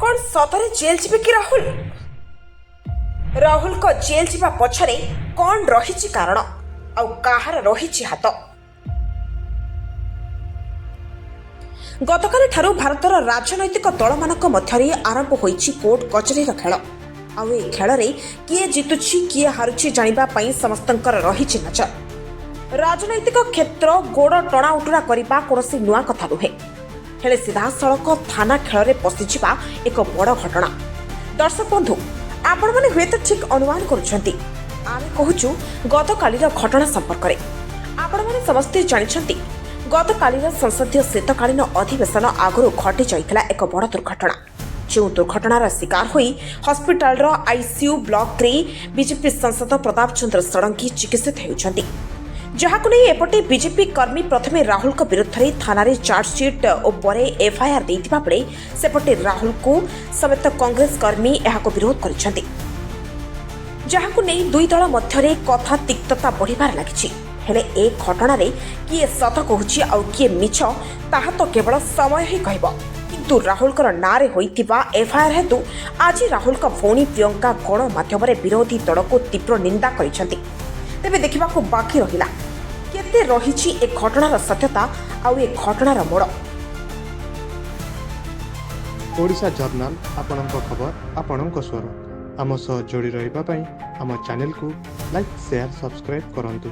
कौन सतरे जेल जीवे कि राहुल को जेल जीवा पछरे कौन रही कारण आउ कहार रही हाथ। गतकाली ठारू भारतर राजनैतिक दल मानक मध्यरे आरंभ होईछि कोर्ट कचेरीर खेल। आउ ए खेलरे किए जितुछि किए हारुछि जानिबा पई समस्तंकर रहिछि नजर। राजनैतिक क्षेत्र गोड़ टणा उटुरा करबा कोनोसी नुआ कथा नुहे, हेले सीधा सड़क थाना खेल में पशिजिबा एक बड़ घटना। दर्शक बंधु, आपण माने हुए तो ठीक अनुमान करुछंती आमे कहूछु गतकालीर घटना संपर्क में। आपण माने समस्ते जानिछंती गतकालीर संसदीय शीतकालीन अधिवेशन आगु घटी जाइथिला एक बड़ दुर्घटना। जो दुर्घटनार शिकार होई हॉस्पिटल आईसीयू ब्लॉक रे बीजेपी सांसद प्रताप चंद्र षडंगी चिकित्सित हेउछंती, जहाकु नै एपटे बीजेपी कर्मी प्रथमे राहुल को विरुद्ध रे थाना चार्जशीट और परे एफआईआर देथिबा पड़े सेपटे राहुल को समेत कांग्रेस कर्मी एहाको विरोध करिसंती, जहाकु नै दुई दल मध्यरे कथा तिक्तता बढ़िबार लागिछि। हेले ए घटना रे किए सत कहूछि आ किए मिछ ताहा तो केवल समय ही कहबो। किंतु राहुल कर नारे होइतिबा एफआईआर हेतु आज राहुल का भौणी प्रियंका गणमाध्यम विरोधी दल को तीव्र निंदा करिसंती। तेबे देखिबाकू बाकी रहिला केते रहिछि ए घटनार सत्यता आउ ए घटनार मोड़। ओडिशा जर्नल आपणक खबर आपणक स्वर। आम सह जोड़ी रहिबा पई आम चैनल को लाइक शेयर सब्सक्राइब करंतु।